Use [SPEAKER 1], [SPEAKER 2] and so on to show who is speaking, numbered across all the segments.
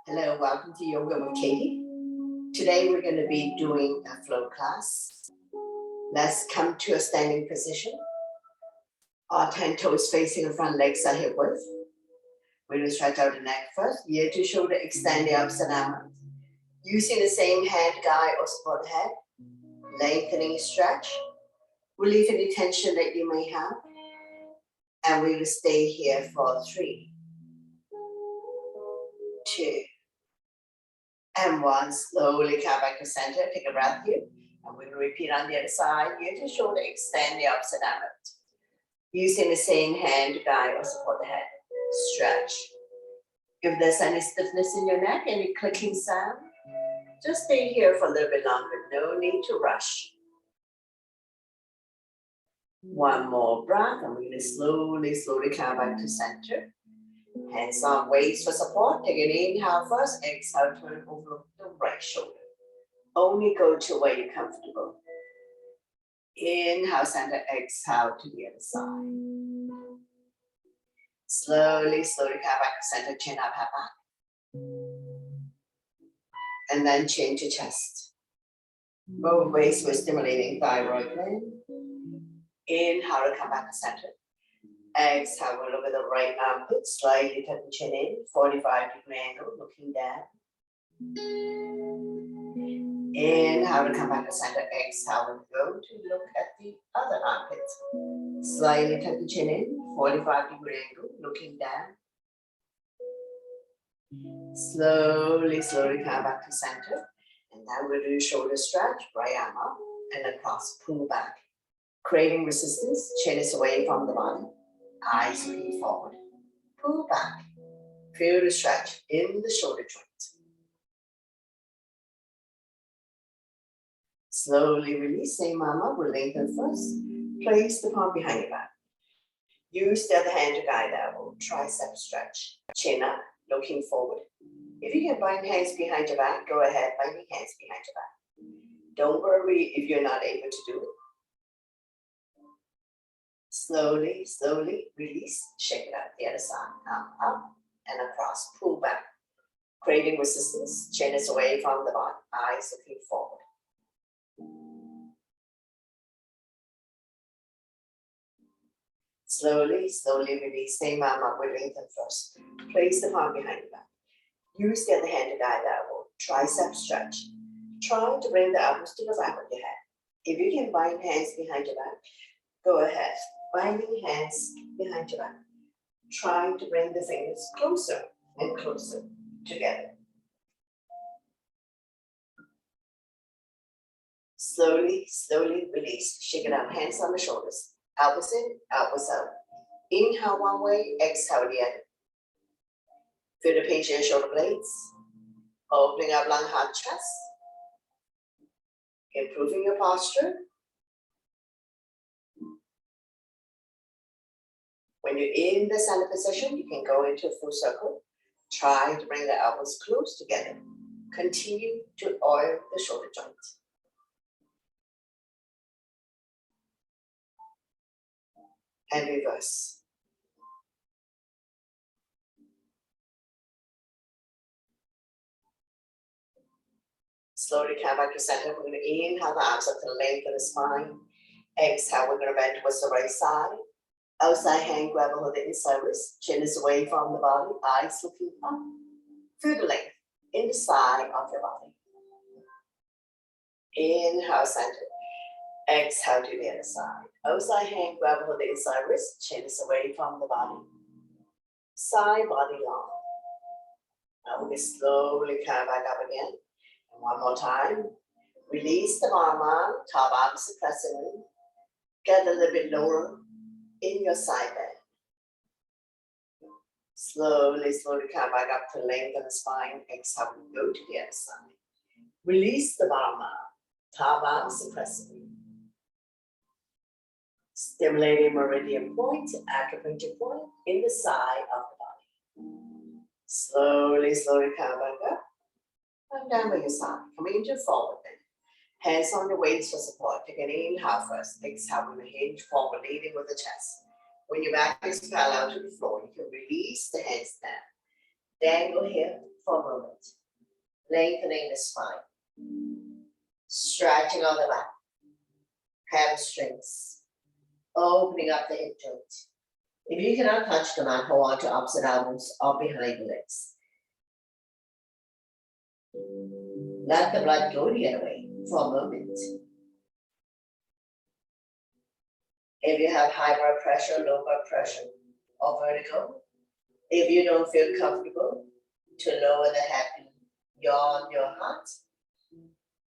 [SPEAKER 1] Hello, welcome to Yoga with Katie. Today we're going to be doing a flow class. Let's come to a standing position. Our 10 toes facing in front, legs are hip width. We're going to stretch out the neck first, ear to shoulder, extend the arms and arms. Using the same hand guide or support the head. Lengthening stretch. Relieve any tension that you may have. And we will stay here for 3, 2, and 1. Slowly come back to center. Take a breath here. And we will repeat on the other side. Ear to shoulder, extend the arms and arms. Using the same hand to guide or support the head. Stretch. If there's any stiffness in your neck, any clicking sound, just stay here for a little bit longer. No need to rush. One more breath, and we're going to slowly come back to center. Hands on waist for support. Take an inhale first. Exhale, turn over the right shoulder. Only go to where you're comfortable. Inhale, center. Exhale to the other side. Slowly come back to center. Chin up, head back. And then change your chest. Both ways we're stimulating thyroid gland. Inhale to come back to center. Exhale, we'll look at the right armpit, slightly tuck the chin in, 45-degree angle, looking down. Inhale to come back to center. Exhale, we'll go to look at the other armpit. Slightly tuck the chin in, 45-degree angle, looking down. Slowly come back to center. And now we'll do shoulder stretch, right arm up and across, pull back. Creating resistance, chin is away from the body. Eyes looking forward. Pull back. Feel the stretch in the shoulder joint. Slowly release. Same arm up. We'll lengthen first. Place the palm behind your back. Use the other hand to guide the elbow. Tricep stretch. Chin up, looking forward. If you can bind hands behind your back, go ahead, binding hands behind your back. Don't worry if you're not able to do it. Slowly release, shake it out the other side, up and across, pull back, creating resistance, chin is away from the body, eyes looking forward. Slowly release, same arm up, we lengthen first. Place the palm behind your back. Use the other hand to guide the elbow, tricep stretch. Try to bring the elbows to the back of your head. If you can bind hands behind your back, go ahead. Binding hands behind your back. Try to bring the fingers closer and closer together. Slowly release. Shake it out. Hands on the shoulders. Elbows in, elbows out. Inhale one way, exhale the other. Feel the pinch in your shoulder blades. Opening up lung, heart, chest. Improving your posture. When you're in the center position, you can go into a full circle. Try to bring the elbows close together. Continue to oil the shoulder joints. And reverse. Slowly come back to center. We're going to inhale the arms up to the length of the spine. Exhale, we're going to bend towards the right side. Outside hand, grab a hold of the inside wrist. Chin is away from the body. Eyes looking up. Feel the length inside of your body. Inhale, center. Exhale to the other side. Outside hand, grab a hold of the inside wrist. Chin is away from the body. Side body long. Now we slowly come back up again. And one more time. Release the arm, top arm suppressively. Get a little bit lower in your side bend. Slowly come back up to lengthen the spine. Exhale, go to the other side. Release the bottom arm, top arm suppressively. Stimulating meridian point, acupuncture point in the side of the body. Slowly come back up. And down by your side. Coming into forward bend. Hands on your waist for support. Take an inhale first. Exhale, we hinge forward, leading with the chest. When your back is parallel to the floor, you can release the hands down. Dangle here for a moment. Lengthening the spine. Stretching on the back. Hamstrings. Opening up the hip joint. If you cannot touch the mat, hold on to opposite elbows or behind the legs. Let the blood go the other way for a moment. If you have high blood pressure, low blood pressure, or vertigo, if you don't feel comfortable, to lower the head beyond your heart.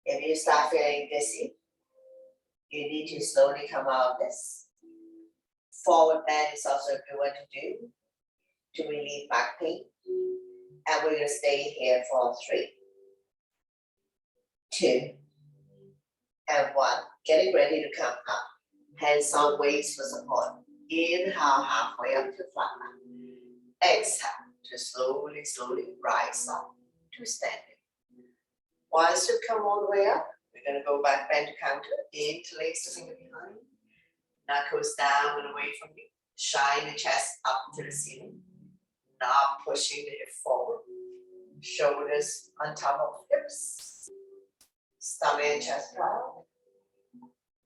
[SPEAKER 1] If you start feeling dizzy, you need to slowly come out of this. Forward bend is also a good one to do to relieve back pain. And we're going to stay here for 3, 2, and 1. Getting ready to come up. Hands on waist for support. Inhale halfway up to flat back. Exhale to slowly rise up to standing. Once you come all the way up, we're going to go back bend to counter. Interlace the finger behind. Knuckles down and away from you. Shine the chest up to the ceiling. Not pushing the hip forward. Shoulders on top of hips. Stomach and chest proud.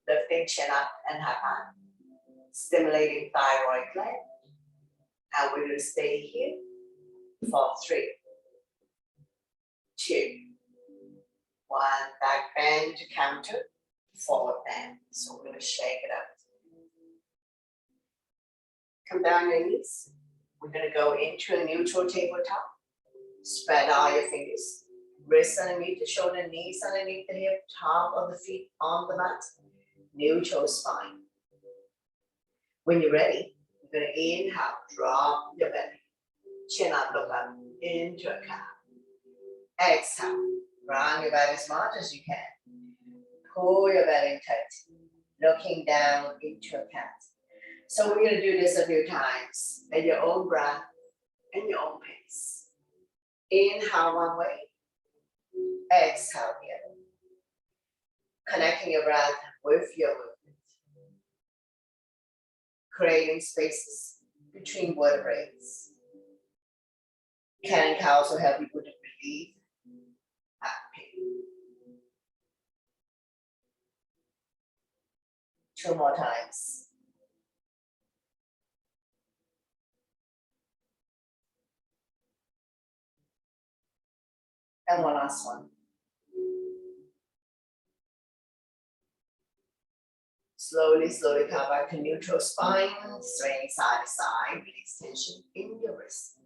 [SPEAKER 1] Lifting chin up and high. Stimulating thyroid gland. And we're going to stay here for 3, 2, 1. Back bend to counter. Forward bend. So we're going to shake it up. Come down your knees. We're going to go into a neutral tabletop. Spread out your fingers. Wrists underneath the shoulder, knees underneath the hip, top of the feet on the mat. Neutral spine. When you're ready, you're going to inhale, drop your belly. Chin up, look up into a cow. Exhale, round your belly as much as you can. Pull your belly tight, looking down into a cat. So we're going to do this a few times at your own breath and your own pace. Inhale one way, exhale the other. Connecting your breath with your movement. Creating spaces between vertebrae. Can and also help people to relieve that pain. 2 more times. And one last one. Slowly come back to neutral spine, swaying side to side, release tension in your wrist.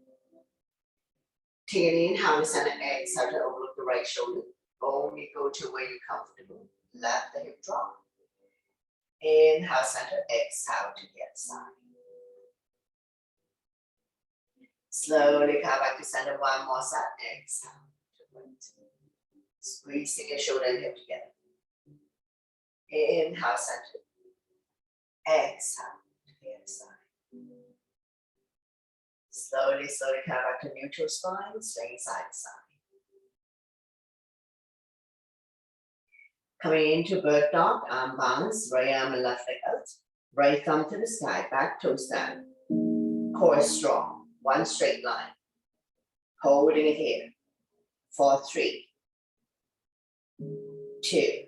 [SPEAKER 1] Take an inhale to center, exhale to overlook the right shoulder. Only go to where you're comfortable. Let the hip drop. Inhale, center, exhale to the other side. Slowly come back to center, one more side, exhale. Squeezing your shoulder and hip together. Inhale, center. Exhale to the other side. Slowly come back to neutral spine, swing side to side. Coming into bird dog, arm balance, right arm and left leg out. Right thumb to the sky, back toes down. Core strong, one straight line. Holding it here. For 3, 2,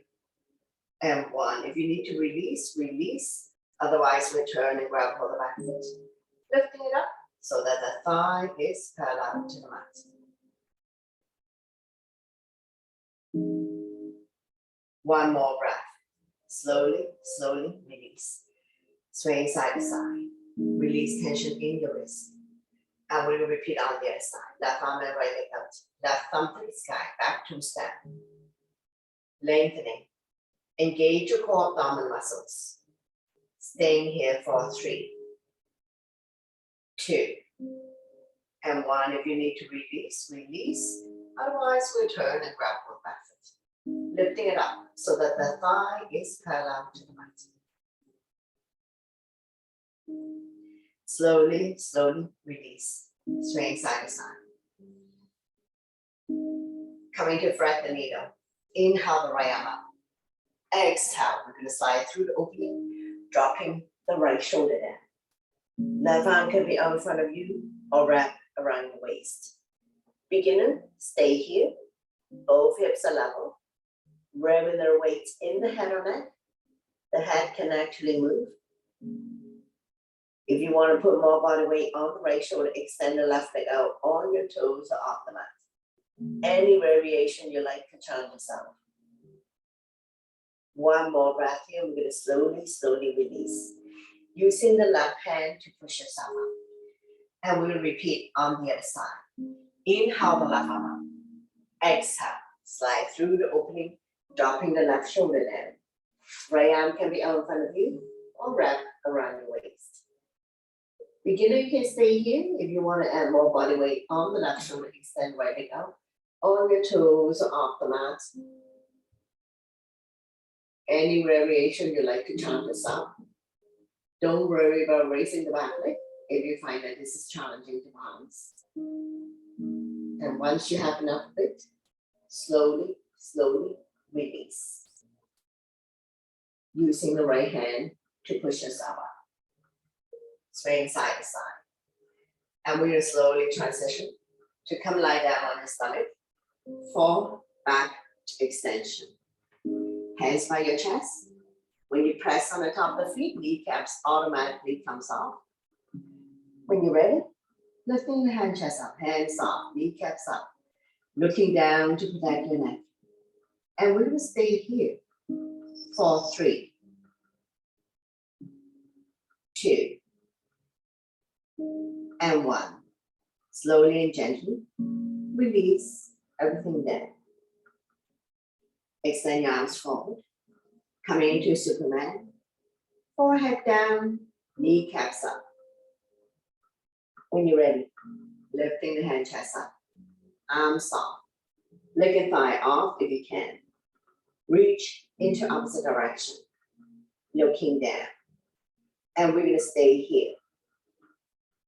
[SPEAKER 1] and 1. If you need to release, release. Otherwise, return and grab for the back foot. Lifting it up so that the thigh is parallel to the mat. One more breath. Slowly release. Swaying side to side. Release tension in your wrist. And we will repeat on the other side. Left arm and right leg out. Left thumb to the sky. Back to stand. Lengthening. Engage your core abdominal muscles. Staying here for 3, 2, and 1. If you need to release, release. Otherwise, return and grab for back foot. Lifting it up so that the thigh is parallel to the mat. Slowly release. Swaying side to side. Coming to thread the needle. Inhale the right arm up. Exhale, we're going to slide through the opening, dropping the right shoulder down. Left arm can be out in front of you or wrap around the waist. Beginner, stay here. Both hips are level. Regular weights in the head or neck. The head can actually move. If you want to put more body weight on the right shoulder, extend the left leg out on your toes or off the mat. Any variation you like to challenge yourself. One more breath here. We're going to slowly, slowly release. Using the left hand to push yourself up. And we'll repeat on the other side. Inhale the left arm up. Exhale. Slide through the opening, dropping the left shoulder down. Right arm can be out in front of you or wrap around your waist. Beginner, you can stay here. If you want to add more body weight on the left shoulder, extend right leg out. On your toes or off the mat. Any variation you like to challenge yourself. Don't worry about raising the back leg if you find that this is challenging to balance. And once you have enough of it, slowly, slowly release. Using the right hand to push yourself up. Swaying side to side. And we're going to slowly transition to come lie down on your stomach. Fall back extension. Hands by your chest. When you press on the top of the feet, kneecaps automatically comes off. When you're ready, lifting the hand chest up, hands off, kneecaps up. Looking down to protect your neck. And we're going to stay here for 3, 2, and 1. Slowly and gently release everything down. Extend your arms forward. Coming into Superman. Forehead down, kneecaps up. When you're ready, lifting the hand chest up. Arms off. Leg and thigh off if you can. Reach into opposite direction. Looking down. And we're going to stay here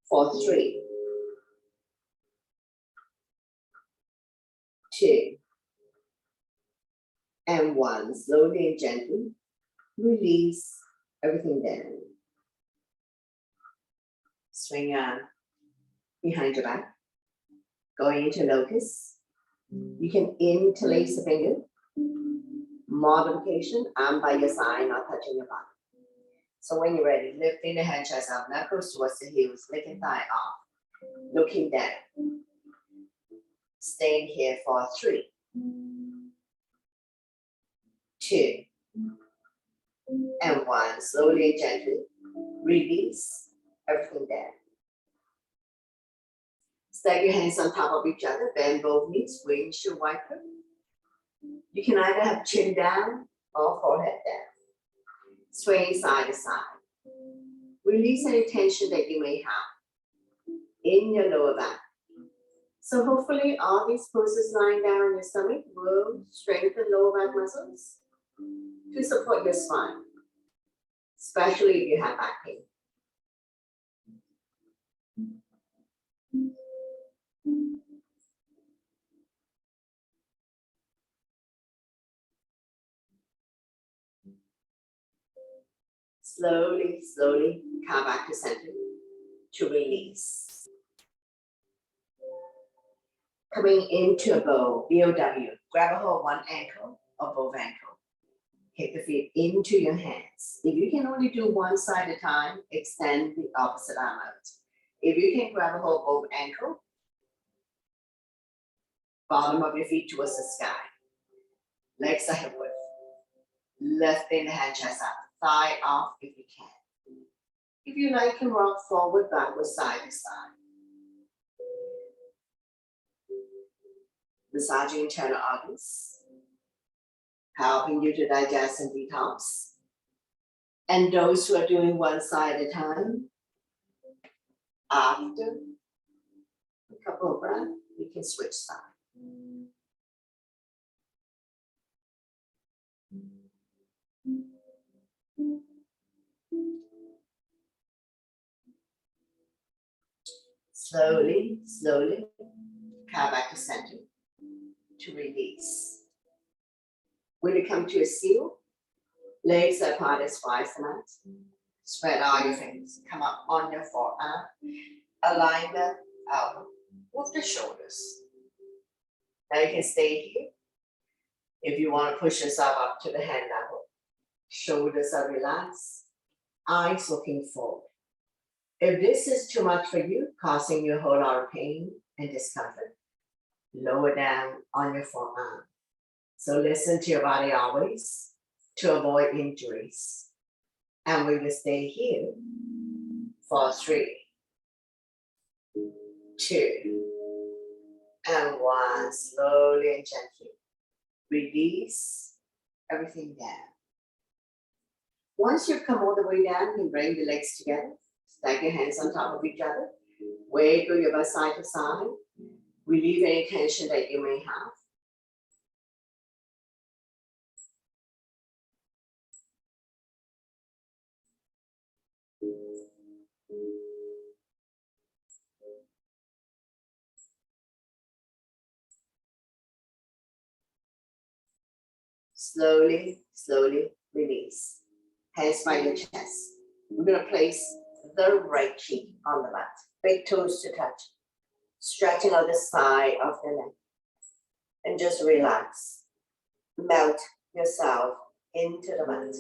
[SPEAKER 1] for 3, 2, and 1. Slowly and gently release everything down. Swing your arm behind your back. Going into locust. You can interlace the finger. Modification, arm by your side, not touching your body. So when you're ready, lifting the hand chest up, knuckles towards the heels, leg and thigh off. Looking down. Staying here for 3, 2, and 1. Slowly and gently release everything down. Stack your hands on top of each other, bend both knees, windshield wiper. You can either have chin down or forehead down. Swaying side to side. Release any tension that you may have in your lower back. So hopefully all these poses lying down on your stomach will strengthen lower back muscles to support your spine, especially if you have back pain. Slowly, slowly come back to center to release. Coming into a bow, B-O-W. Grab a hold one ankle or both ankle. Kick the feet into your hands. If you can only do one side at a time, extend the opposite arm out. If you can grab a hold both ankle, bottom of your feet towards the sky. Legs are hip width. Lifting the hand chest up. Thigh off if you can. If you like, you can rock forward, backward, side to side. Massaging internal organs, helping you to digest and detox. And those who are doing one side at a time, after a couple of breaths, you can switch side. Slowly, slowly, come back to center to release. When you come to a seal, legs are apart as far as the mat. Spread all your fingers. Come up on your forearm. Align the elbow with the shoulders. Now you can stay here. If you want to push yourself up to the hand level, shoulders are relaxed, eyes looking forward. If this is too much for you, causing you a whole lot of pain and discomfort, lower down on your forearm. So listen to your body always to avoid injuries. And we will stay here for 3, 2, and 1. Slowly and gently release everything down. Once you've come all the way down, you can bring the legs together, stack your hands on top of each other, wiggle your butt side to side, relieve any tension that you may have. Slowly, slowly release. Hands by your chest. We're going to place the right cheek on the mat. Big toes to touch. Stretching out the side of the neck. And just relax. Melt yourself into the mat.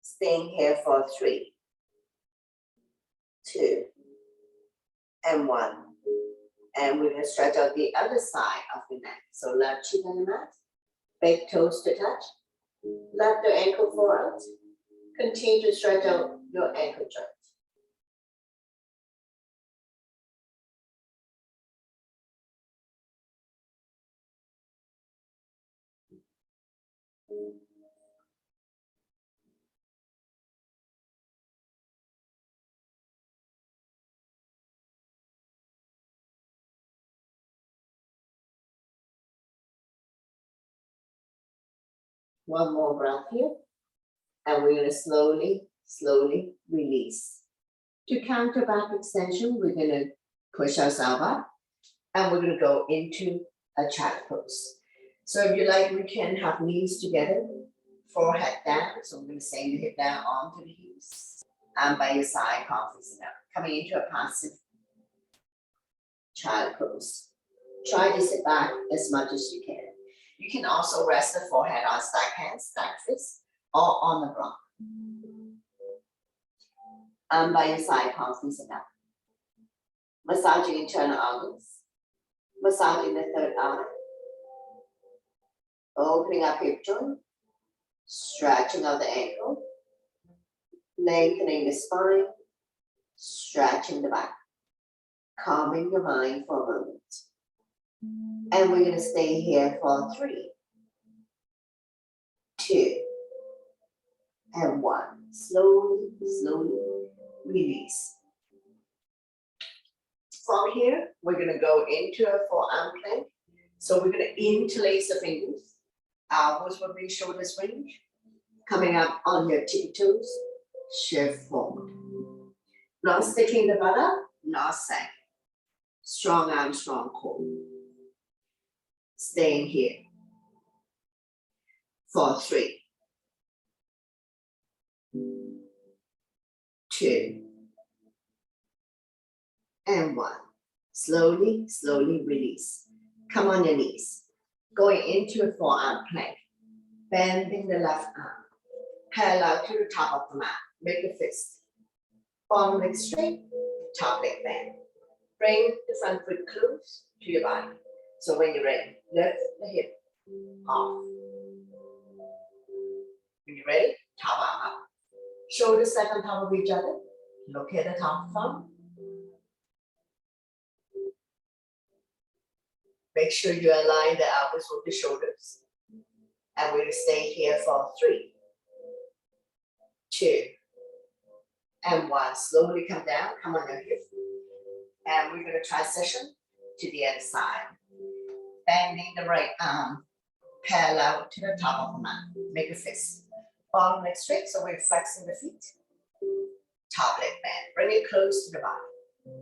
[SPEAKER 1] Staying here for 3, 2, and 1. And we're going to stretch out the other side of the neck. So left cheek on the mat, big toes to touch, let the ankle forward. Continue to stretch out your ankle joint. One more breath here. And we're going to slowly, slowly release. To counter back extension, we're going to push ourselves up. And we're going to go into a child pose. So if you like, we can have knees together, forehead down. So we're going to send the hip down onto the heels. And by your side, palm facing up. Coming into a passive child pose. Try to sit back as much as you can. You can also rest the forehead on stack hands, stack fists, or on the ground. And by your side, palm facing up. Massaging internal organs. Massaging the third eye. Opening up hip joint. Stretching out the ankle. Lengthening the spine. Stretching the back. Calming your mind for a moment. And we're going to stay here for 3, 2, and 1. Slowly, slowly release. From here, we're going to go into a forearm plank. So we're going to interlace the fingers. Elbows will be shoulders range. Coming up on your tippy toes, shift forward. Not sticking the butt up, not sagging. Strong arm, strong core. Staying here for 3, 2, and 1. Slowly, slowly release. Come on your knees. Going into a forearm plank. Bending the left arm. Parallel to the top of the mat. Make a fist. Bottom leg straight, top leg bend. Bring the front foot close to your body. So when you're ready, lift the hip off. When you're ready, top arm up. Shoulders stack on top of each other. Look at the top thumb. Make sure you align the elbows with the shoulders. And we're going to stay here for 3, 2, and 1. Slowly come down, come on your hip. And we're going to transition to the other side. Bending the right arm parallel to the top of the mat. Make a fist. Bottom leg straight, so we're flexing the feet. Tablet bend. Bring it close to the body.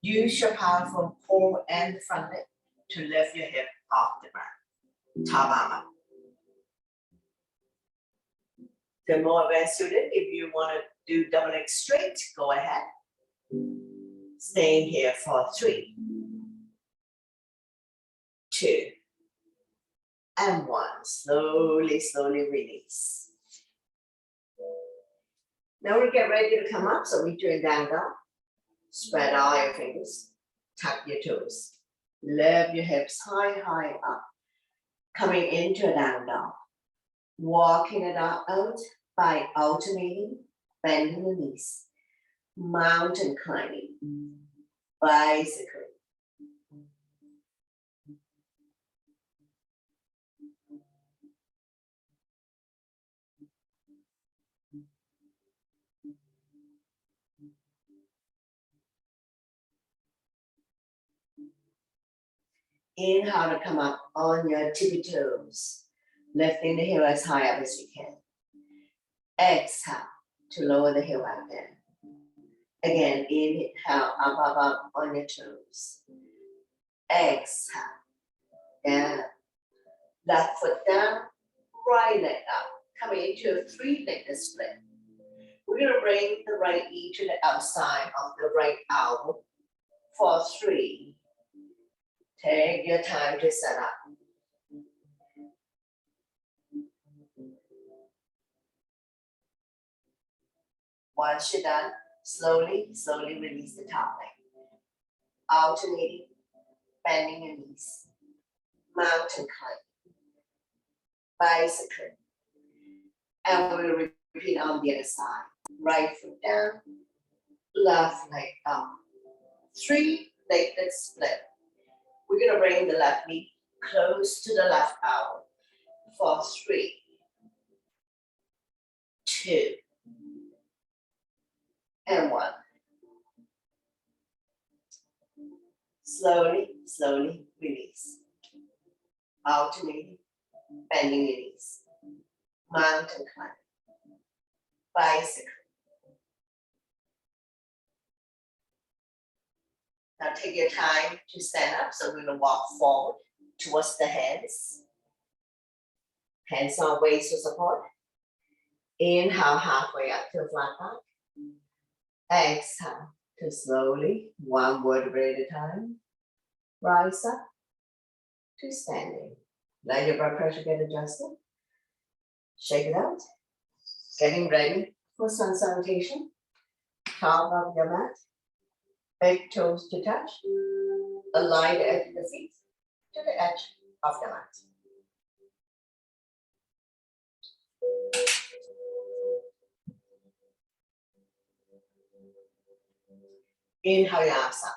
[SPEAKER 1] Use your powerful core and front leg to lift your hip off the ground. Tabama. The more advanced student, if you want to do double leg straight, go ahead. Staying here for 3, 2, and 1. Slowly, slowly release. Now we get ready to come up, so reach your down dog. Spread all your fingers. Tuck your toes. Lift your hips high, high up. Coming into a down dog. Walking it out by alternating, bending the knees. Mountain climbing. Bicycle. Inhale to come up on your tippy toes, lifting the heel as high up as you can. Exhale to lower the heel back down. Again, inhale up on your toes. Exhale, down. Left foot down, right leg up. Coming into a 3-legged split. We're going to bring the right knee to the outside of the right elbow for 3. Take your time to set up. Once you're done, slowly, slowly release the top leg. Alternating, bending your knees. Mountain climb. Bicycle. And we'll repeat on the other side. Right foot down, left leg up. 3-legged split. We're going to bring the left knee close to the left elbow for 3, 2, and 1. Slowly, slowly release. Alternating, bending your knees. Mountain climb. Bicycle. Now take your time to stand up. So we're going to walk forward towards the hands. Hands on waist for support. Inhale halfway up to a flat back. Exhale to slowly, 1 vertebrae at a time, rise up to standing. Let your blood pressure get adjusted. Shake it out. Getting ready for sun salutation. Top of your mat. Big toes to touch. Align the edge of the feet to the edge of the mat. Inhale your arms up.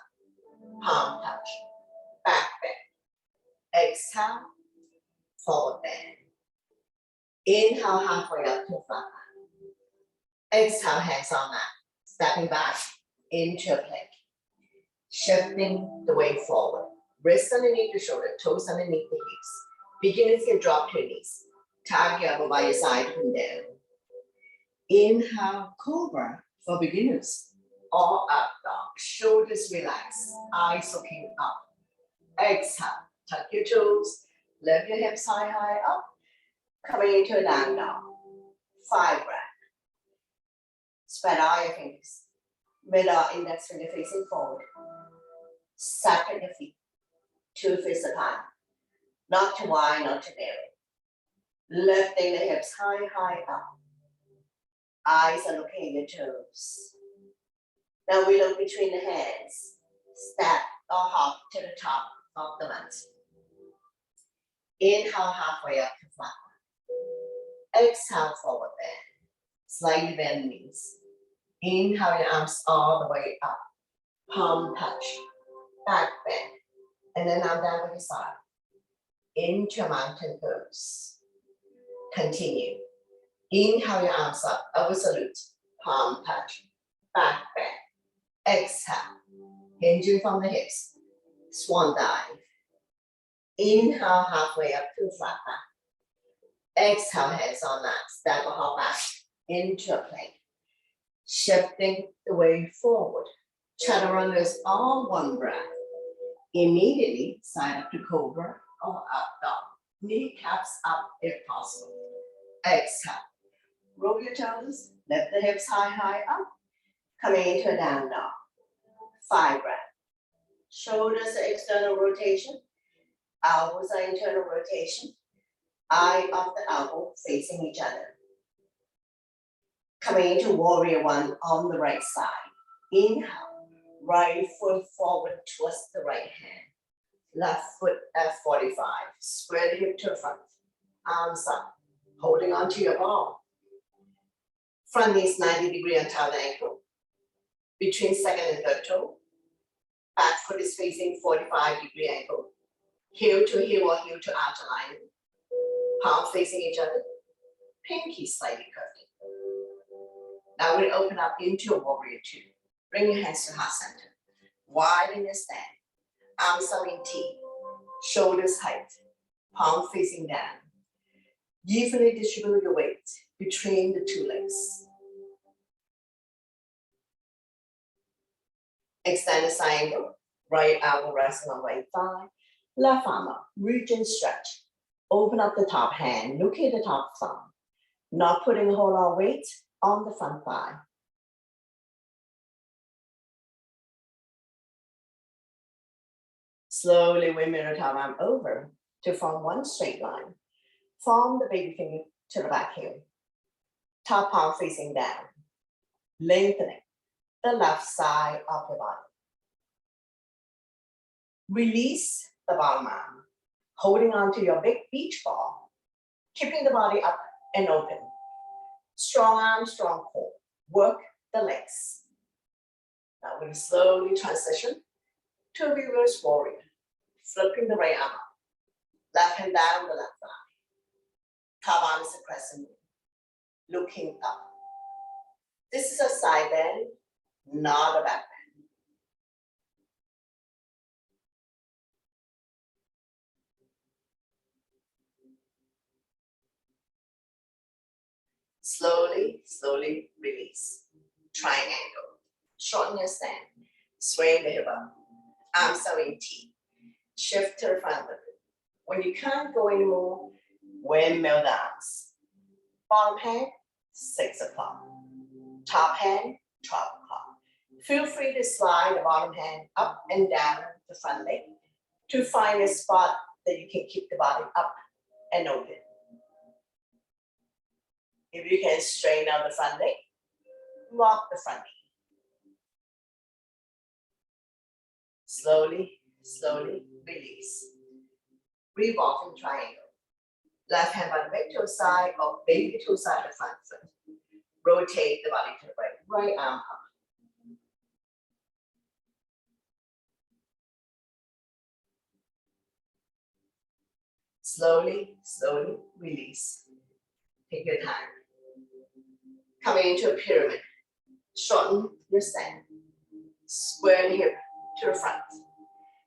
[SPEAKER 1] Palm touch. Back bend. Exhale. Forward bend. Inhale halfway up to flat back. Exhale, hands on mat. Stepping back into a plank. Shifting the weight forward. Wrists underneath the shoulder, toes underneath the hips. Beginners can drop to your knees. Tag your elbow by your side and down. Inhale, cobra for beginners. Or up dog. Shoulders relax. Eyes looking up. Exhale. Tuck your toes. Lift your hips high, high up. Coming into a down dog. 5 breaths. Spread all your fingers. Middle index finger facing forward. Separate the feet. 2 fists apart. Not too wide, not too narrow. Lifting the hips high, high up. Eyes are looking at your toes. Now we look between the hands. Step or hop to the top of the mat. Inhale halfway up to flat back. Exhale forward bend. Slightly bend knees. Inhale your arms all the way up. Palm touch. Back bend. And then I'm down to the side. Into mountain pose. Continue. Inhale your arms up. Over salute. Palm touch. Back bend. Exhale. Hinging from the hips. Swan dive. Inhale halfway up to flat back. Exhale, hands on mat. Step or hop back into a plank. Shifting the weight forward. Chaturanga on one breath. Immediately side up to cobra or up dog. Kneecaps up if possible. Exhale. Roll your toes. Lift the hips high up. Coming into a down dog. 5 breaths. Shoulders are external rotation. Elbows are internal rotation. Eye of the elbow facing each other. Coming into warrior one on the right side. Inhale. Right foot forward, twist the right hand. Left foot at 45. Square the hip to the front. Arms up. Holding onto your ball. Front knee is 90-degree until the ankle. Between second and third toe. Back foot is facing 45-degree angle. Heel to heel or heel to outer line. Palm facing each other. Pinky slightly curving. Now we'll open up into a warrior two. Bring your hands to heart center. Widen your stand. Arms are in T. Shoulders height. Palm facing down. Evenly distribute your weight between the two legs. Extend the side angle. Right elbow resting on right thigh. Left arm up. Reach and stretch. Open up the top hand. Look at the top thumb. Not putting a whole lot of weight on the front thigh. Slowly wing mirror top arm over to form one straight line. Form the baby finger to the back heel. Top palm facing down. Lengthening the left side of your body. Release the bottom arm. Holding on to your big beach ball. Keeping the body up and open. Strong arm, strong core. Work the legs. Now we'll slowly transition to a reverse warrior. Flipping the right arm up. Left hand down the left thigh. Top arm is a crescent moon. Looking up. This is a side bend, not a back bend. Slowly, slowly release. Triangle. Shorten your stand. Swaying the hip up. Arms are in T. Shift to the front of it. When you can't go anymore, windmill dance. Bottom hand, 6 o'clock. Top hand, 12 o'clock. Feel free to slide the bottom hand up and down the front leg to find a spot that you can keep the body up and open. If you can straighten out the front leg, lock the front knee. Slowly, slowly release. Revolving triangle. Left hand by the big toe side or baby toe side of the front foot. Rotate the body to the right. Right arm up. Slowly, slowly release. Take your time. Coming into a pyramid. Shorten your stand. Square the hip to the front.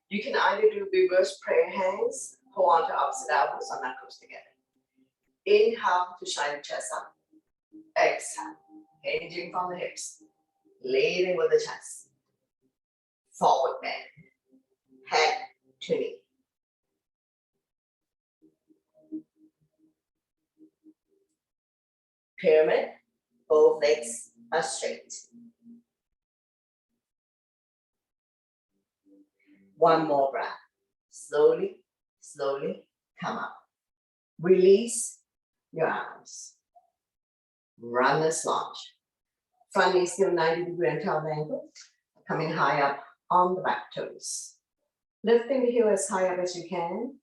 [SPEAKER 1] You can either do reverse prayer hands, hold on to opposite elbows or knuckles together. Inhale to shine the chest up. Exhale, hinging from the hips. Leading with the chest. Forward bend. Head to knee. Pyramid, both legs are straight. One more breath. Slowly, slowly come up. Release your arms. Run this lunge. Front knee still 90-degree until the ankle. Coming high up on the back toes. Lifting the heel as high up as you can.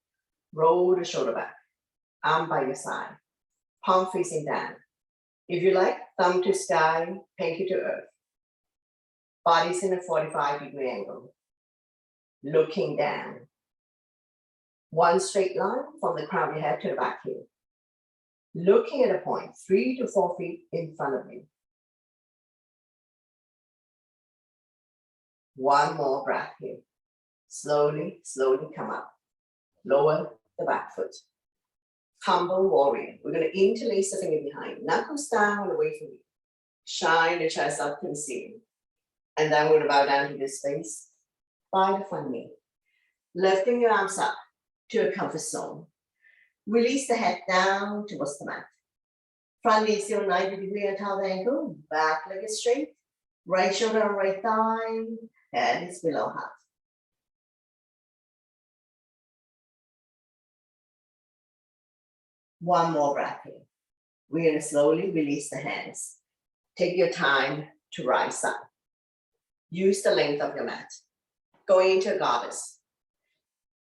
[SPEAKER 1] Roll the shoulder back. Arm by your side. Palm facing down. If you like, thumb to sky, pinky to earth. Body's in a 45-degree angle. Looking down. One straight line from the crown of your head to the back heel. Looking at a point 3 to 4 feet in front of you. One more breath here. Slowly, slowly come up. Lower the back foot. Humble warrior. We're going to interlace the finger behind. Knuckles down and away from you. Shine the chest up, conceal. And then we're gonna bow down to this space by the front knee. Lifting your arms up to a comfort zone. Release the head down towards the mat. Front knee still 90-degree on top of the ankle. Back leg is straight. Right shoulder and right thigh. Head is below heart. One more breath here. We're gonna slowly release the hands. Take your time to rise up. Use the length of your mat. Going into a goddess.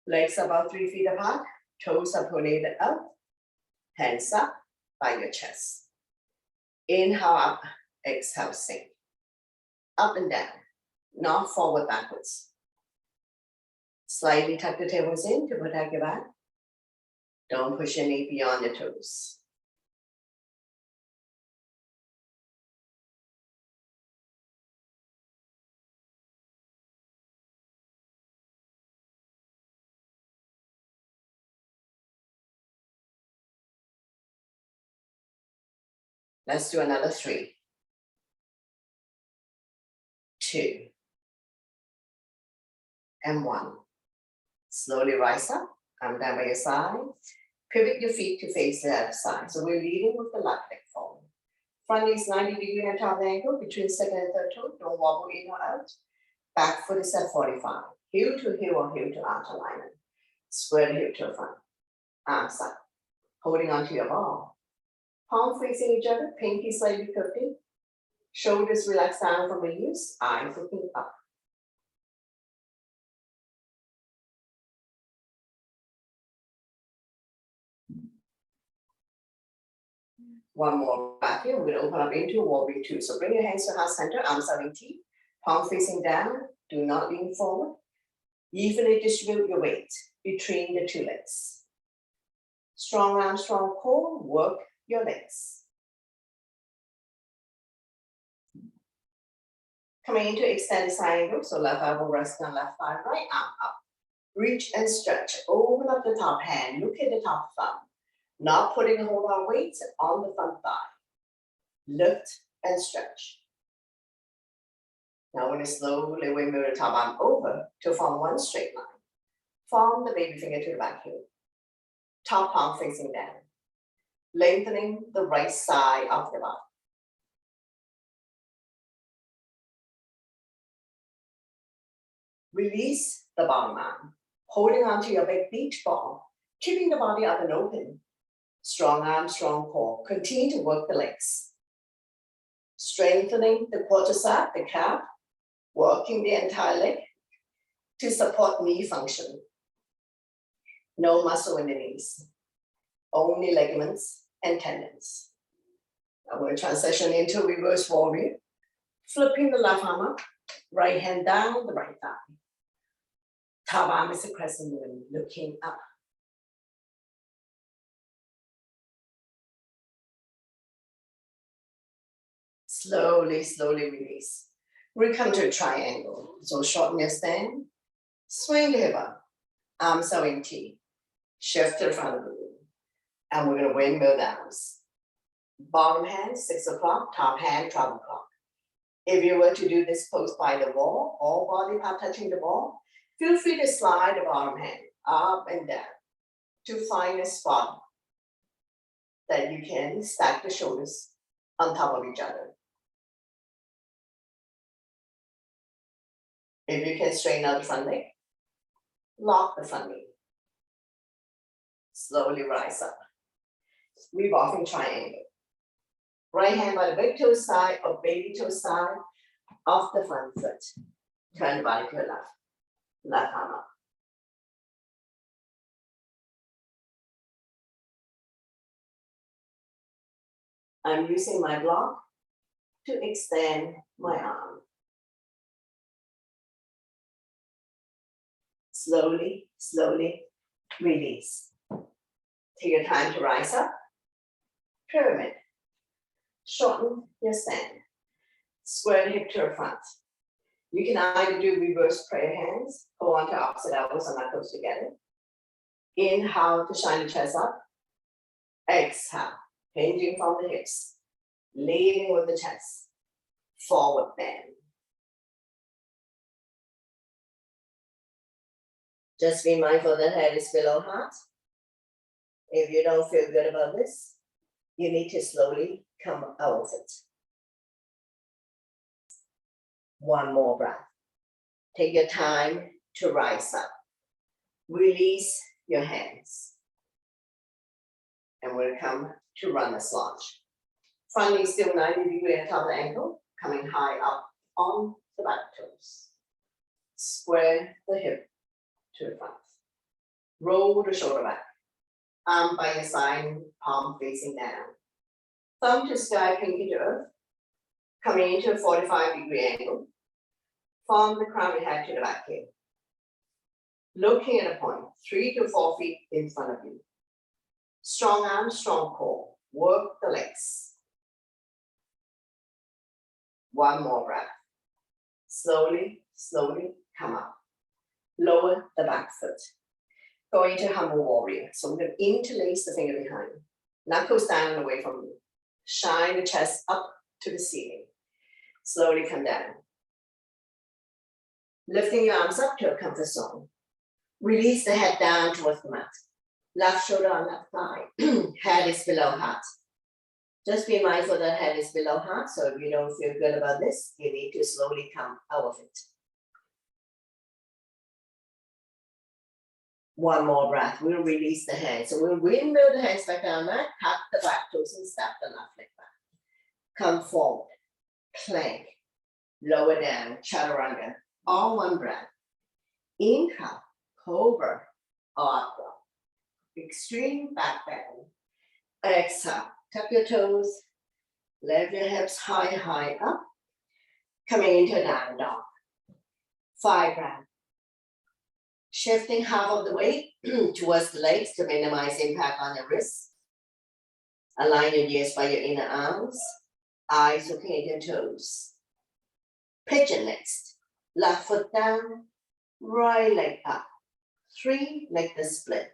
[SPEAKER 1] Legs about 3 feet apart. Toes are pointed out. Hands up by your chest. Inhale up, exhale, sink. Up and down, not forward, backwards. Slightly tuck the tailbone in to protect your back. Don't push your knee beyond your toes. Let's do another 3, 2, and 1. Slowly rise up, arm down by your side. Pivot your feet to face the other side. So we're leading with the left leg forward. Front knee is 90-degree on top of the ankle, between second and third toe. Don't wobble in or out. Back foot is at 45. Heel to heel or heel to arch alignment. Square the hip to the front. Arms up. Holding onto your ball. Palm facing each other, pinky slightly tilted. Shoulders relax down from the ears, eyes looking up. One more back here. We're going to open up into warrior 2. So bring your hands to heart center, arms are in T, palm facing down. Do not lean forward. Evenly distribute your weight between the 2 legs. Strong arm, strong core. Work your legs. Coming into extended side angle. So left elbow rests on left thigh, right arm up. Reach and stretch. Open up the top hand. Look at the top thumb. Not putting a whole lot of weight on the front thigh. Lift and stretch. Now we're going to slowly windmill the top arm over to form one straight line. Form the baby finger to the back heel. Top palm facing down. Lengthening the right side of the body. Release the bottom arm. Holding onto your big beach ball. Keeping the body up and open. Strong arm, strong core. Continue to work the legs. Strengthening the quadricep, the calf. Working the entire leg to support knee function. No muscle in the knees. Only ligaments and tendons. Now we're going to transition into reverse warrior. Flipping the left arm up. Right hand down the right thigh. Top arm is a crescent moon, looking up. Slowly, slowly release. We come to a triangle. So shorten your stand. Swing the hip up. Arms are in T. Shift to the front of the room. And we're going to windmill downs. Bottom hand, 6 o'clock. Top hand, 12 o'clock. If you were to do this pose by the wall, all body part touching the wall, feel free to slide the bottom hand up and down to find a spot that you can stack the shoulders on top of each other. If you can straighten out the front leg, lock the front knee. Slowly rise up. Revolving triangle. Right hand by the big toe side or baby toe side of the front foot. Turn the body to the left. Left arm up. I'm using my block to extend my arm. Slowly, slowly release. Take your time to rise up. Pyramid. Shorten your stand. Square the hip to the front. You can either do reverse prayer hands, go onto opposite elbows and knuckles together. Inhale to shine the chest up. Exhale, hinging from the hips. Leading with the chest. forward bend. Just be mindful that head is below heart. If you don't feel good about this, you need to slowly come out of it. One more breath. Take your time to rise up. Release your hands. And we'll come to runner's lunge. Front knee still 90 degrees on top of the ankle, coming high up on the back toes. Square the hip to the front. Roll the shoulder back. Arm by your side, palm facing down. Thumb to sky, pinky to earth. Coming into a 45-degree angle. From the crown of your head to the back heel. Looking at a point, 3 to 4 feet in front of you. Strong arms, strong core. Work the legs. One more breath. Slowly, slowly come up. Lower the back foot. Go into humble warrior. So we're going to interlace the finger behind. Knuckles down and away from you. Shine the chest up to the ceiling. Slowly come down. Lifting your arms up to a comfort zone. Release the head down towards the mat. Left shoulder on left thigh. Head is below heart. Just be mindful that head is below heart. So if you don't feel good about this, you need to slowly come out of it. One more breath. We'll release the hands. So we'll window the hands back down mat. Tuck the back toes and step the left leg back. Come forward. Plank. Lower down. Chaturanga. All one breath. Inhale. Cobra. Aqua. Extreme back bend. Exhale. Tuck your toes. Lift your hips high, high up. Coming into down dog. 5 breaths. Shifting half of the weight towards the legs to minimize impact on your wrists. Align your ears by your inner arms. Eyes looking at your toes. Pigeon next. Left foot down. Right leg up. 3, leg the split.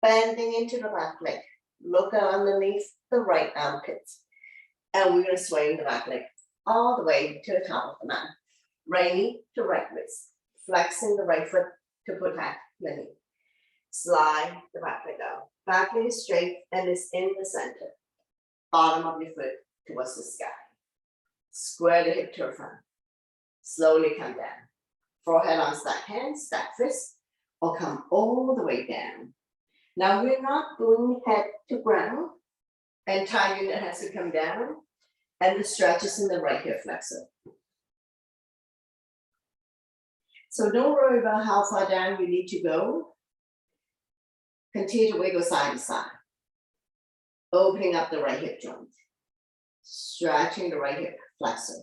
[SPEAKER 1] Bending into the back leg. Look underneath the right armpit. And we're going to swing the back leg all the way to the top of the mat. Right knee to right wrist. Flexing the right foot to protect the knee. Slide the back leg out. Back leg is straight and is in the center. Bottom of your foot towards the sky. Square the hip to the front. Slowly come down. Forehead on stack hands, stack fists, or come all the way down. Now we're not going head to ground. Entire unit has to come down. And the stretch is in the right hip flexor. So don't worry about how far down you need to go. Continue to wiggle side to side. Opening up the right hip joint. Stretching the right hip flexor.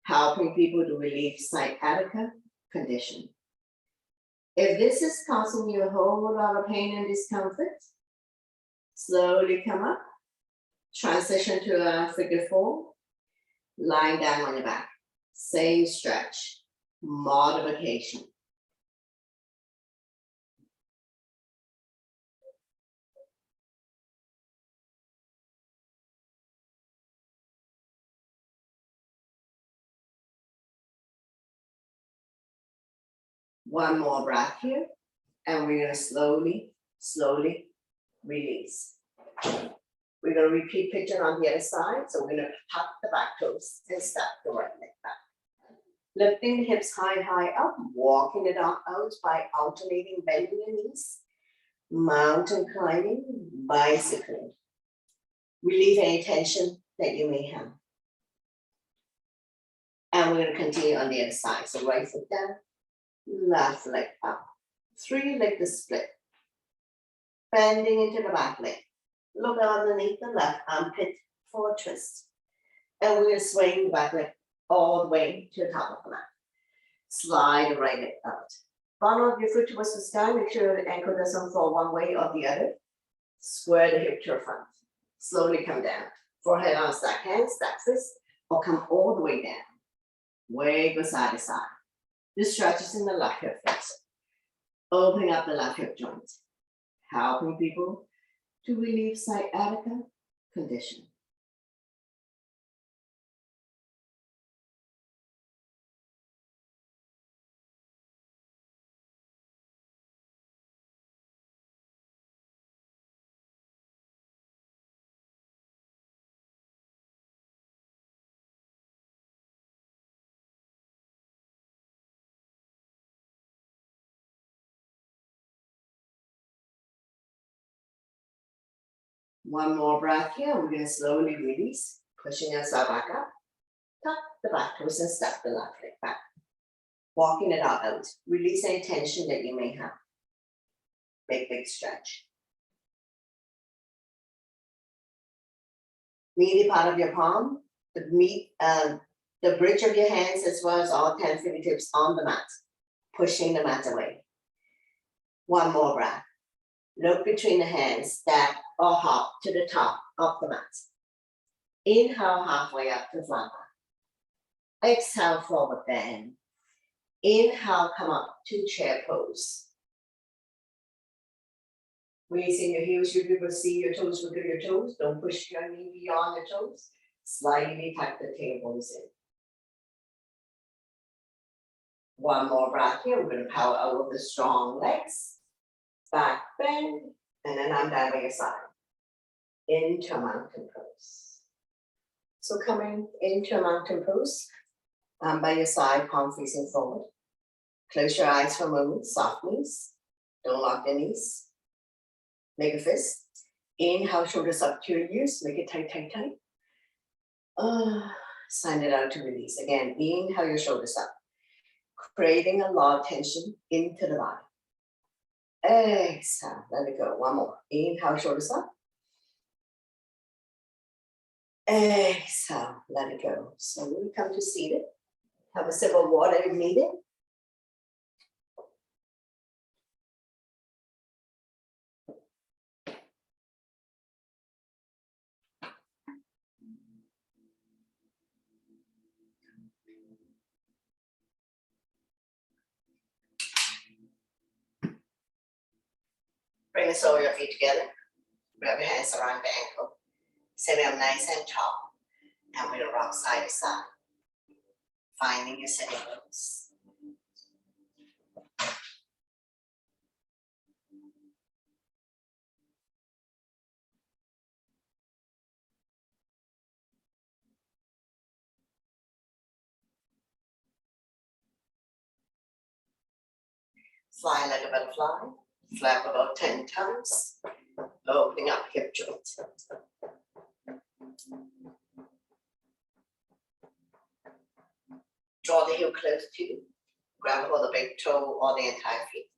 [SPEAKER 1] Helping people to relieve sciatica condition. If this is causing you a whole lot of pain and discomfort, slowly come up. Transition to a figure 4. Lying down on your back. Same stretch. Modification. One more breath here, and we're going to slowly, slowly release. We're going to repeat pigeon on the other side. So we're going to tuck the back toes and step the right leg back. Lifting the hips high, high up, walking it out by alternating bending your knees, mountain climbing, bicycling. Relieve any tension that you may have. And we're going to continue on the other side. So right foot down, left leg up. 3, leg the split. Bending into the back leg. Look underneath the left armpit for a twist. And we're going to swing the back leg all the way to the top of the mat. Slide the right leg out. Bottom of your foot towards the sky. Make sure the ankle doesn't fall one way or the other. Square the hip to the front. Slowly come down. Forehead on stack hands, stack fists, or come all the way down. Wiggle side to side. This stretches in the left hip flexor. Opening up the left hip joint. Helping people to relieve sciatica condition. One more breath here. We're going to slowly release, pushing yourself back up. Tuck the back toes and step the left leg back. Walking it out. Release any tension that you may have. Big stretch. Meaty part of your palm, the bridge of your hands as well as all 10 fingertips on the mat, pushing the mat away. One more breath. Look between the hands, step or hop to the top of the mat. Inhale halfway up to flat back. Exhale, forward bend. Inhale, come up to chair pose. Raising your heels, you'll be able to see your toes wiggle your toes. Don't push your knee beyond your toes. Slightly tuck the tailbones in. One more breath here. We're going to power out with the strong legs. Back bend, and then I'm down by your side. Into a mountain pose. So coming into a mountain pose, I'm by your side, palm facing forward. Close your eyes for a moment, soft knees. Don't lock your knees. Make a fist. Inhale, shoulders up to your ears. Make it tight. Send it out to release. Again, inhale your shoulders up. Creating a lot of tension into the body. Exhale, let it go. One more. Inhale, shoulders up. Exhale, let it go. So we come to seated. Have a sip of water if needed. Bring the sole of your feet together. Grab your hands around the ankle. Sit up nice and tall. And we're going to rock side to side. Finding your sitting pose. Fly like a butterfly. Flap about 10 times. Opening up hip joint. Draw the heel close to you. Grab a hold of the big toe or the entire feet.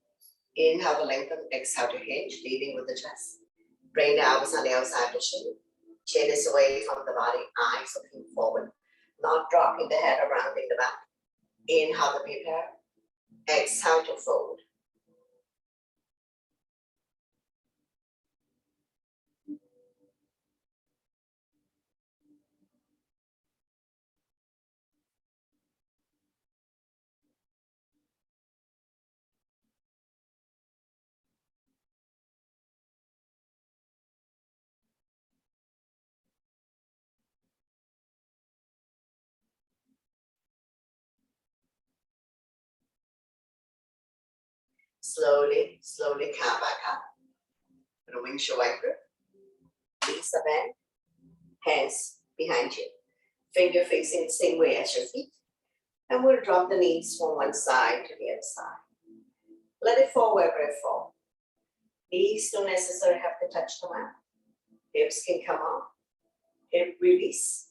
[SPEAKER 1] Inhale to lengthen, exhale to hinge, leading with the chest. Bring the elbows on the outside of the shin. Chin is away from the body, eyes looking forward. Not dropping the head or rounding the back. Inhale to prepare. Exhale to fold. Slowly come back up. With a windshield wiper. Knees are bent. Hands behind you. Finger facing the same way as your feet. And we'll drop the knees from one side to the other side. Let it fall wherever it falls. Knees don't necessarily have to touch the mat. Hips can come off. Hip release.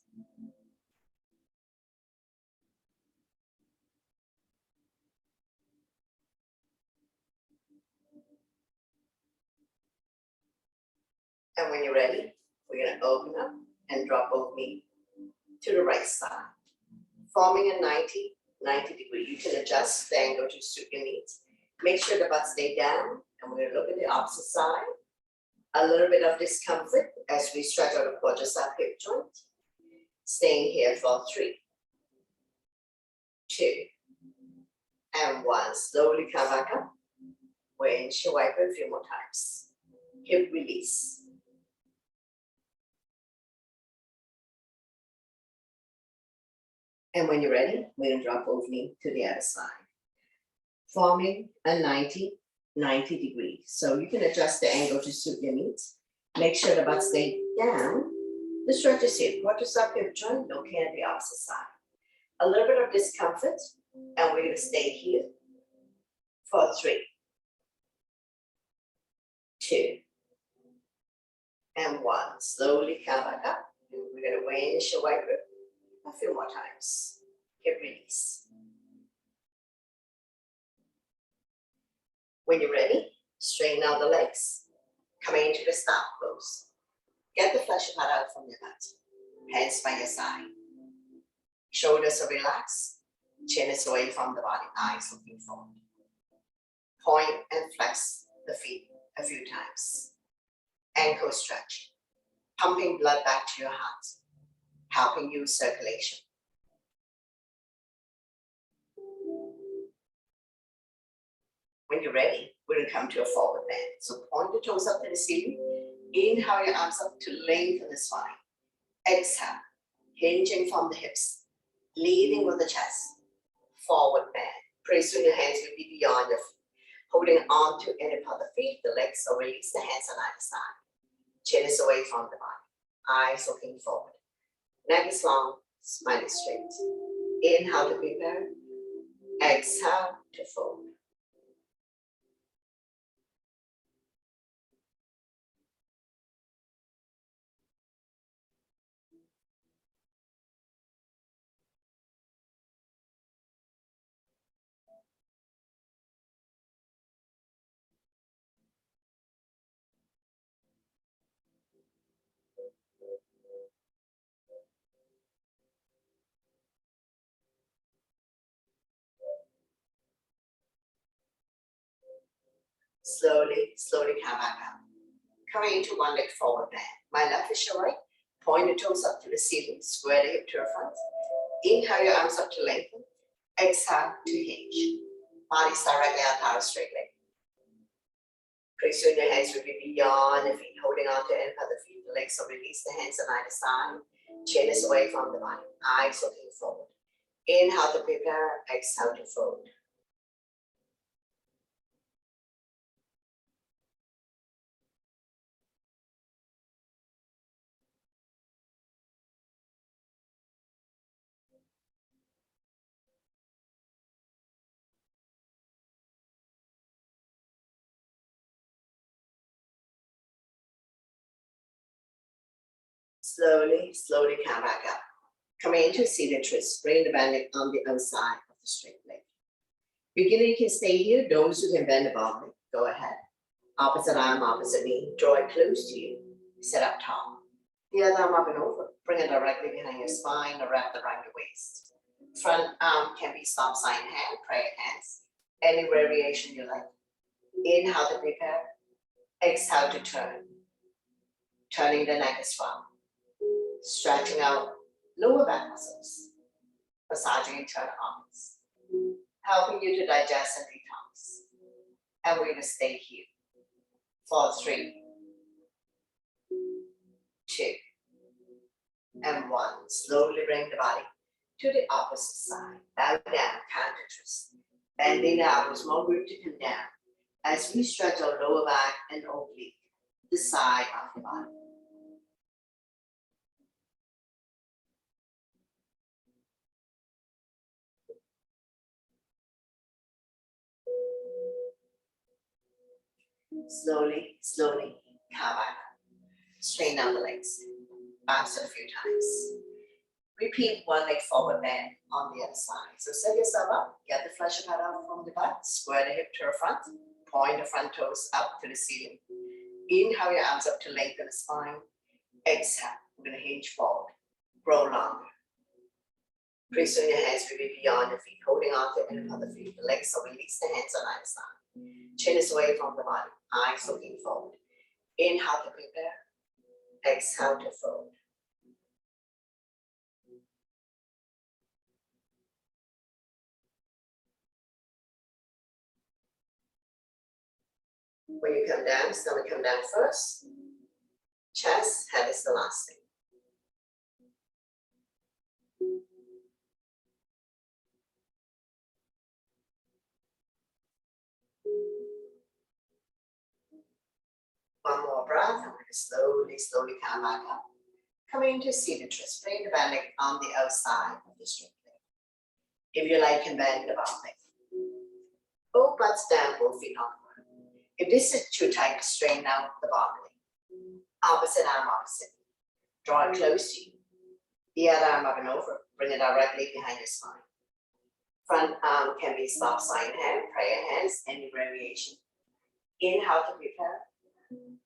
[SPEAKER 1] And when you're ready, we're going to open up and drop both knees to the right side. Forming a 90 degree. You can adjust the angle to suit your needs. Make sure the butt stay down. And we're going to look at the opposite side. A little bit of discomfort as we stretch out the quadricep hip joint. Staying here for 3, 2, and 1. Slowly come back up. Windshield wiper a few more times. Hip release. And when you're ready, we're going to drop both knees to the other side. Forming a 90 degree. So you can adjust the angle to suit your needs. Make sure the butt stays down. The stretch is here. Quadricep hip joint, no care on the opposite side. A little bit of discomfort, and we're going to stay here for 3, 2, And one. Slowly come back up. We're going to winch your right grip a few more times. Hip release. When you're ready, straighten out the legs. Coming into the stop pose. Get the flesh part out from your butt. Hands by your side. Shoulders are relaxed. Chin is away from the body. Eyes looking forward. Point and flex the feet a few times. Ankle stretch. Pumping blood back to your heart. Helping you circulation. When you're ready, we're going to come to a forward bend. So point the toes up to the ceiling. Inhale your arms up to lengthen the spine. Exhale, hinging from the hips. Leading with the chest. Forward bend. Pretty soon your hands will be beyond your feet. Holding on to any part of the feet, the legs, so release the hands on either side. Chin is away from the body. Eyes looking forward. Neck is long, spine is straight. Inhale to prepare. Exhale to fold. Slowly, slowly come back up. Coming into one leg forward bend. My left is your right. Point the toes up to the ceiling. Square the hip to your front. Inhale your arms up to lengthen. Exhale to hinge. Body's directly out our straight leg. Pretty soon your hands will be beyond the feet, holding on to any of the feet. The legs, so release the hands on either side. Chin is away from the body. Eyes looking forward. Inhale to prepare. Exhale to fold. Slowly, slowly come back up. Coming into seated twist. Bring the bend leg on the outside of the straight leg. Beginner, you can stay here. Those who can bend the bottom leg, go ahead. Opposite arm, opposite knee. Draw it close to you. Sit up tall. The other arm up and over. Bring it directly behind your spine or wrap around your waist. Front arm can be stop sign hand, prayer hands. Any variation you like. Inhale to prepare. Exhale to turn. Turning the neck as well. Stretching out lower back muscles. Massaging internal organs. Helping you to digest and detox. And we're going to stay here for 3, 2, and 1. Slowly bring the body to the opposite side. Bow down, counter twist. Bending the elbows, more room to come down. As we stretch our lower back and oblique, the side of the body. Slowly, slowly, come back. Straighten out the legs. Bounce it a few times. Repeat one leg forward bend on the other side. So set yourself up. Get the flesh pad out from the butt. Square the hip to the front. Point the front toes up to the ceiling. Inhale your arms up to lengthen the spine. Exhale. We're going to hinge forward. Grow longer. Pretty soon your hands will be beyond your feet, holding on to any of the feet. The legs, so release the hands on either side. Chin is away from the body. Eyes looking forward. Inhale to prepare. Exhale to fold. When you come down, stomach come down first. Chest, head is the last thing. One more breath, and we're going to slowly, slowly come back up. Coming into seated twist. Bring the bend leg on the outside of the straight leg. If you like, you can bend the bottom leg. Both butts down, both feet on the ground. If this is too tight, straighten out the bottom leg. Opposite arm opposite. Draw it close to you. The other arm up and over. Bring it directly behind your spine. Front arm can be stop sign hand, prayer hands, any variation. Inhale to prepare.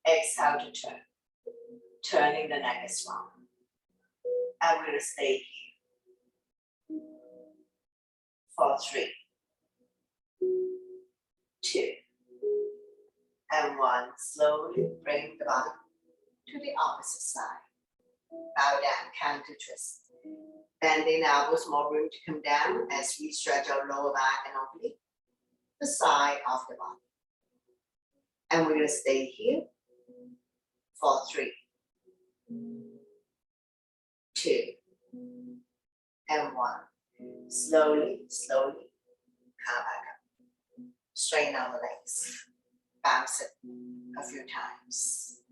[SPEAKER 1] Exhale to turn. Turning the neck as well. And we're going to stay here for 3, 2, and 1. Slowly bring the body to the opposite side. Bow down, counter twist. Bending elbows, more room to come down as we stretch our lower back and oblique, the side of the body. And we're going to stay here for 3, 2, and 1. Slowly, slowly, come back up. Straighten out the legs. Bounce it a few times.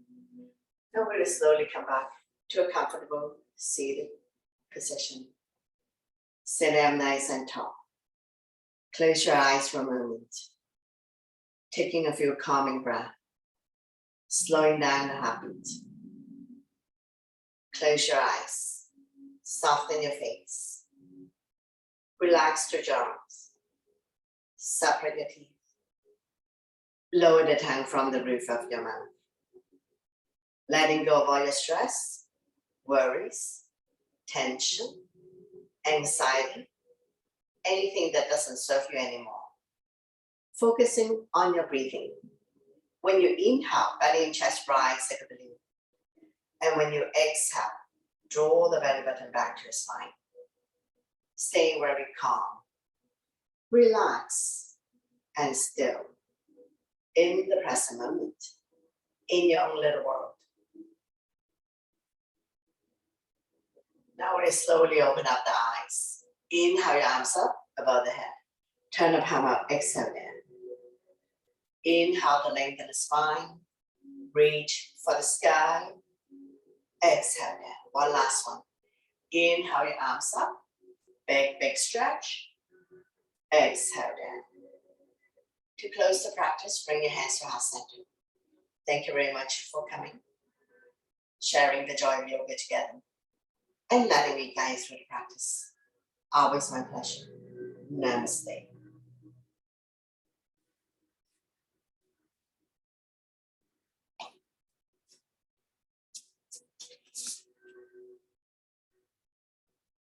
[SPEAKER 1] Now we're going to slowly come back to a comfortable seated position. Sit down nice and tall. Close your eyes for a moment. Taking a few calming breaths. Slowing down the heartbeat. Close your eyes. Soften your face. Relax your jaws. Separate your teeth. Lower the tongue from the roof of your mouth. Letting go of all your stress, worries, tension, anxiety, anything that doesn't serve you anymore. Focusing on your breathing. When you inhale, belly and chest rise like a balloon. And when you exhale, draw the belly button back to your spine. Staying very calm, relax, and still in the present moment, in your own little world. Now we're going to slowly open up the eyes. Inhale your arms up above the head. Turn the palm up, exhale down. Inhale to lengthen the spine. Reach for the sky. Exhale down. One last one. Inhale your arms up. Big, big stretch. Exhale down. To close the practice, bring your hands to heart center. Thank you very much for coming. Sharing the joy of yoga together. And letting me guide you through the practice. Always my pleasure. Namaste.